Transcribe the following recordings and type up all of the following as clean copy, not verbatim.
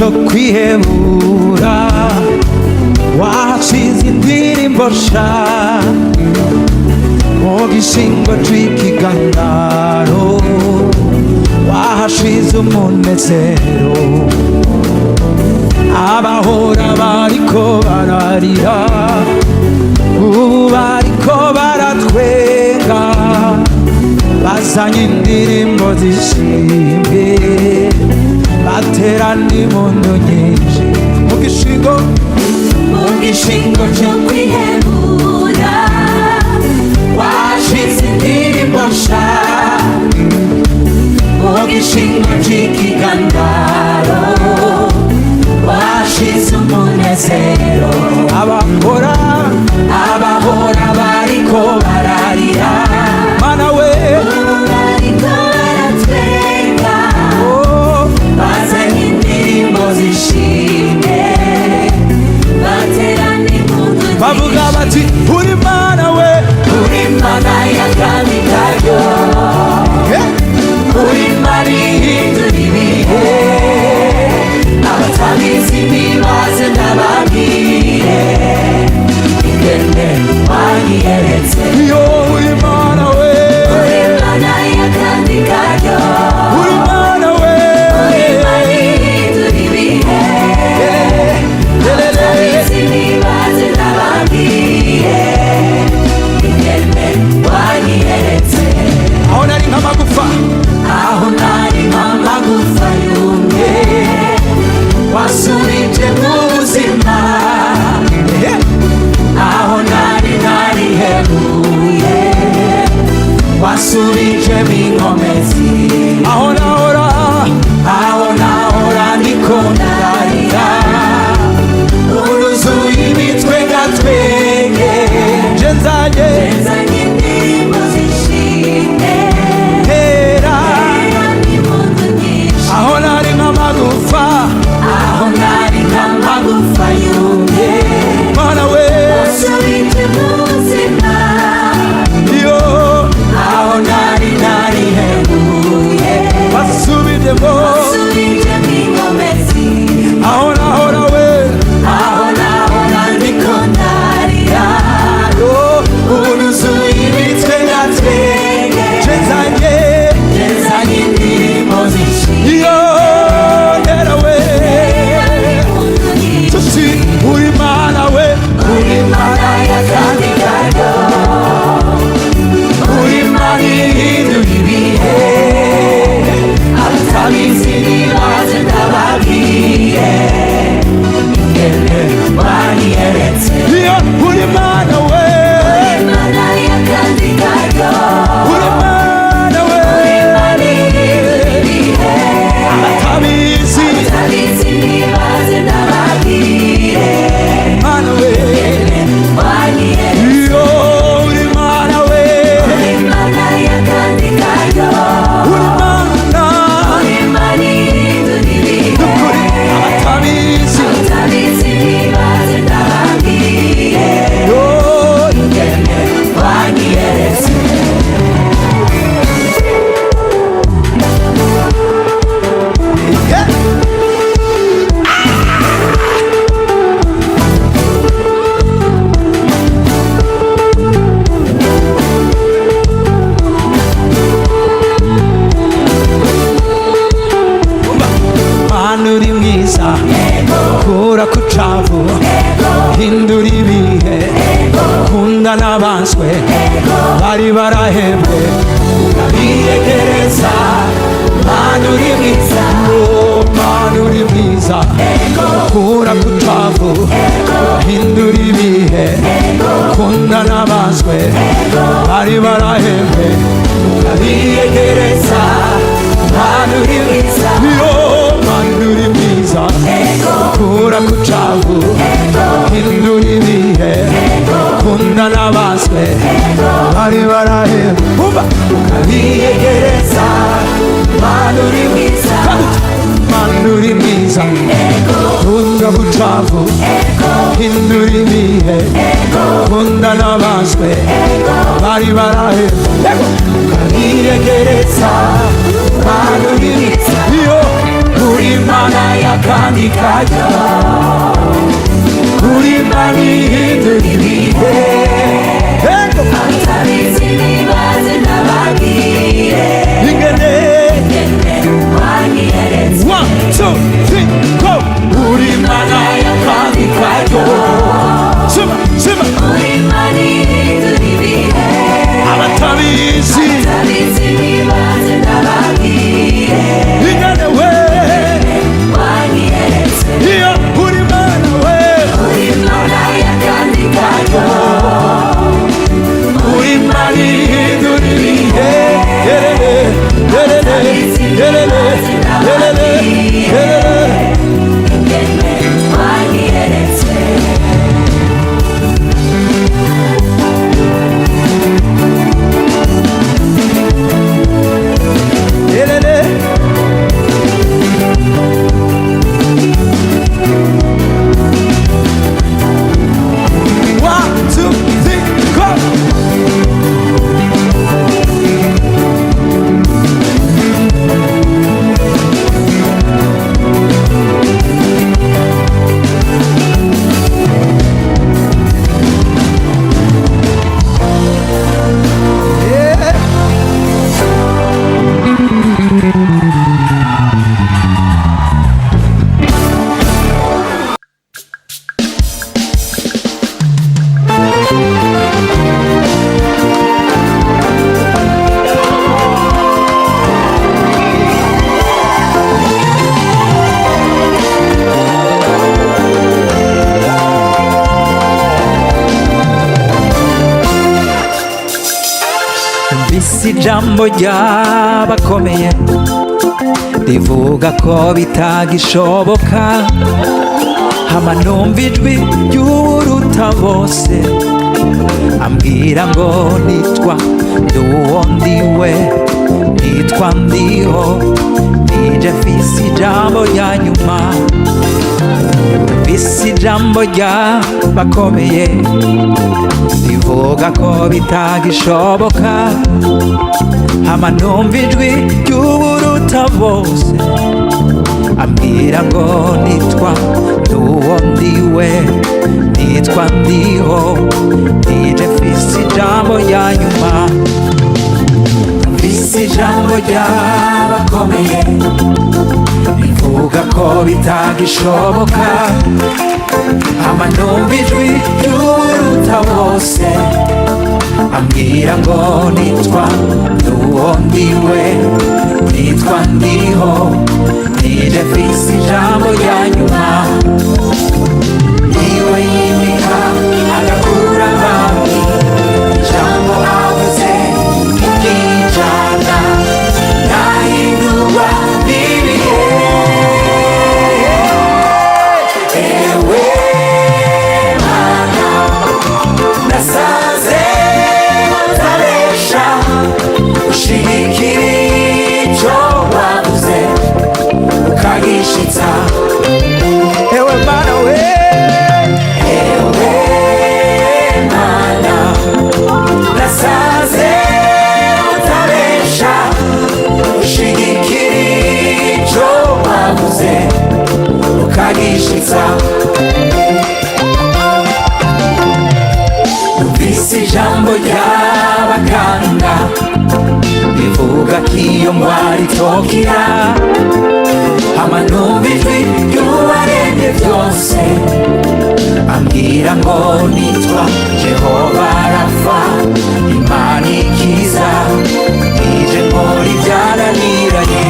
cyo kwihebura washize indirimbo sha mu gishingo cy'ikiganiro wahashize umunezero abahora bariko bararira ubu bariko baratwenga bazanye indirimbo zishimye baterana impundu nyinshi mu gishingo cyo kwihebura washize indirimbo sha mu gishingo cy'ikiganiro washize umunezero abahora bariko bararira mana we bariko baratwenga bazanye indirimbo zishimye baterana impundu bavuga bati uri mana we uri mana y'akandi karyo uri mana ihindura ibihe abatabizi nibaze ndababwire ingene wanyiyeretse yo uri mana we uri mana y'akandi karyo uri mana we uri mana ihindura ibihe abatabizi nibaze ndababwire ingene wanyiyeretse aho nari nk'amagufa yumye wasubije mu buzima aho nari hebuye wasubije inkomezi aho nahora ndiko ndarira uruzuye imitwe ngatwenge nzanye indirimbo zishimye aho nari nk'amagufa yumye mana we wasubije mu buzima yo aho nari hebuye wasubije inkomezi aho nahora ndiko ndarira uruzuye imitwe ngatwenge nzanye indirimbo zishimye uri mana we uri mana y'akandi karyo uri mana ihindura ibihe abatabizi nibaze ndababwire ingene wanyiyeretse iyo uri mana we uri mana y'akandi karyo uri mana we uri mana ihindura ibihe abatabizi nibaze ndababwire mana we iyo uri mana we uri mana y'akandi karyo uri mana ihindura ibihe abatabizi nibaze ndababwire ingene wanyiyeretse uri mwiza kura kucavu hindura ibihe kunda n'abanswe bari barahebwe urabiyegereza mana uri mwiza mana uri mwiza kura kucavu hindura ibihe kunda n'abanswe bari barahebwe urabiyegereza mana uri mwiza uri mwiza kura kucavu hindura ibihe kunda n'abaswe bari barahebwe ukabiyegereza mana uri mwiza kunda kucavu hindura ibihe kunda n'abaswe bari barahebwe ukabiyegereza mana uri mwiza uri Imana y'akandi kanya, uri Imana ihindura ibihe. Abatabizi nibaze ndababwire ingene wanyiyeretse. 1, 2, 3, go! Uri Imana y'akandi kanya, uri Imana ihindura ibihe. Abatabizi nibaze ndababwire ingene wanyiyeretse. Iyo uri Imana we, uri Imana y'akandi kanya, uri Imana ihindura ibihe. Abatabizi nibaze ndababwire ingene wanyiyeretse. Isi jambo ry'abakomeye rivuga ko bitagishoboka, hama numva ijwi ry'uruta bose ambwira ngo nitwa nduwo ndiwe, nitwa ndiho, nije mfise ijambo rya nyuma. Isi jambo ry'abakomeye rivuga ko bitagishoboka, hama numva ijwi ry'uburuta bose ambwira ngo nitwa nduwo ndiwe, nitwa ndiho, nije mfise ijambo rya nyuma. Mfise ijambo ry'abakomeye rivuga ko bitagishoboka, hama numva ijwi ry'uruta bose ambwira ngo nitwa nduwo ndiwe, nitwa ndiho, nije mfise ijambo rya nyuma. Niwe yimika agakura abami, ijambo avuze rikijana, ntahindurwa n'ibihe. Ewe Mana, nasanze utabesha, ushigikira ico wavuze ukagishitsa. Ewe Mana we, ewe Mana, nasanze utabesha, ushigikira ico wavuze ukagishitsa. Numvise ijambo ry'abaganga rivuga ko iyo ndwara itokira, hama numva ijwi ry'uwaremye byose ambwira ngo nitwa Jehova Rafa, Imana ikiza, nije nkora ibyananiranye.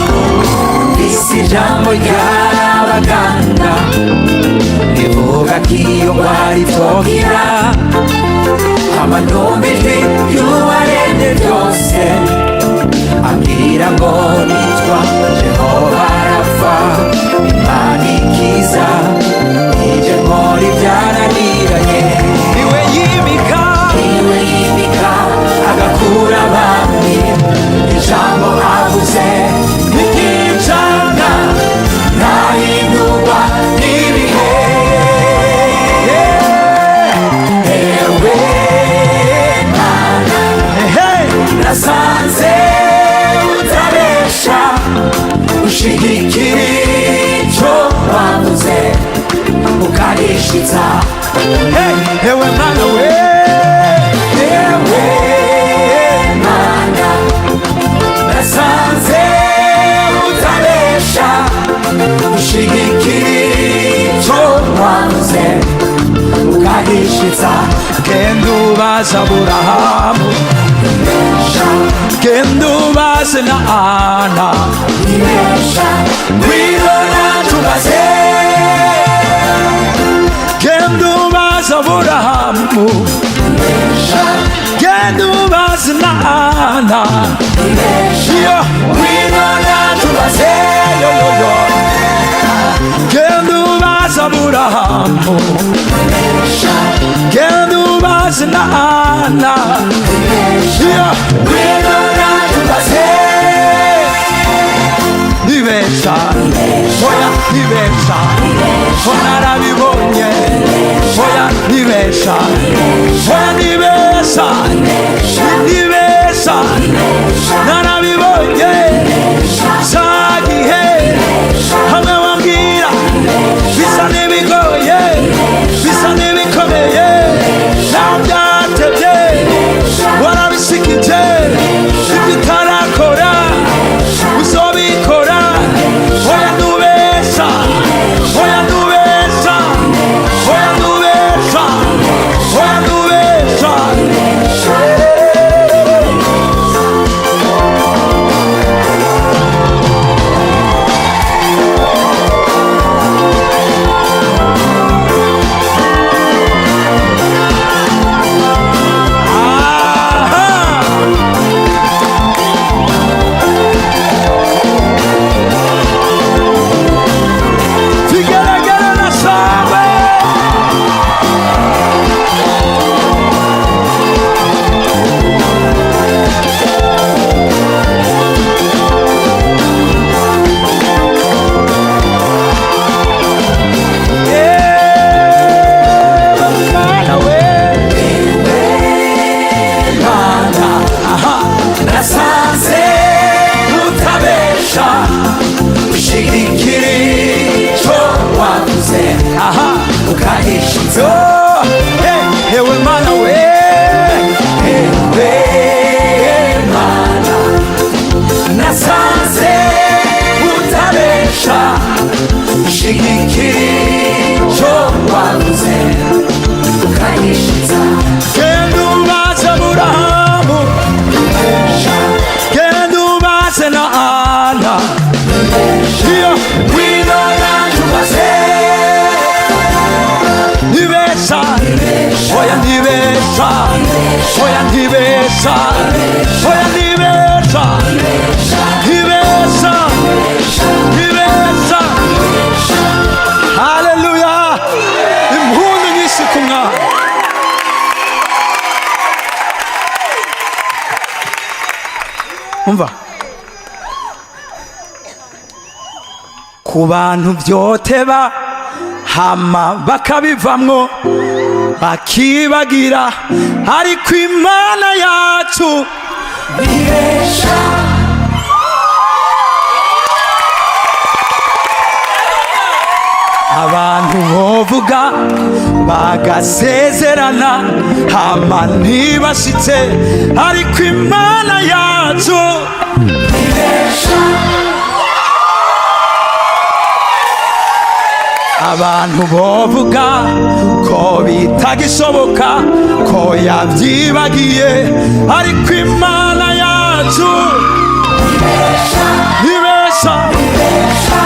Numvise ijambo ry'abaganga rivuga ko iyo ndwara itokira, hama numva ijwi ry'uwaremye byose ambwira ngo nitwa Jehova Rafa, Imana ikiza, nije nkora ibyananiranye. Niwe yimika agakura abami, ijambo avuze rikijana, ntahindurwa n'ibihe. Ewe Mana, nasanze utabesha, ukahishitsa ewe mana we ewe mana nasanze utabesha ushigikira icyo wavuze ukahishitsa genda ubaze Aburahamu genda ubaze na Ana ngwino natubaze genda ubaze Aburahamu genda ubaze na Ana ngwino natubaze genda ubaze Aburahamu genda ubaze na Ana ngwino natubaze nibesha oya nibesha narabibonye oya nibesha oya nibesha nibesha narabibonye sagihe hamwe wambwira bisa n'ibigoye bisa n'ibikomeye naho byatebye warabisikije ibyo utarakora uzobikora oya nubesha oya nubesha oya nubesha oya nubesha Vigelegele na shangwe Mana we mana nasanze utabesha ushigikira icyo wavuze ukahishitsa ewe mana we ewe mana nasanze utabesha ushigikira icyo wavuze ukahishitsa genda ubaze Aburahamu genda ubaze na Ana ngwino natubaze nibesha oya nibesha oya nibesha oya nibesha nibesha nibesha haleluya impundu nyinshi ku Mwana umva ku bantu byoteba hama bakabivamwo bakibagira ariko Imana yacu ibesha abantu bovuga bagasezerana hama ntibashitse ariko Imana yacu ibesha abantu bovuga ko bitagishoboka ko yabyibagiye ariko Imana yacu ibesha ibesha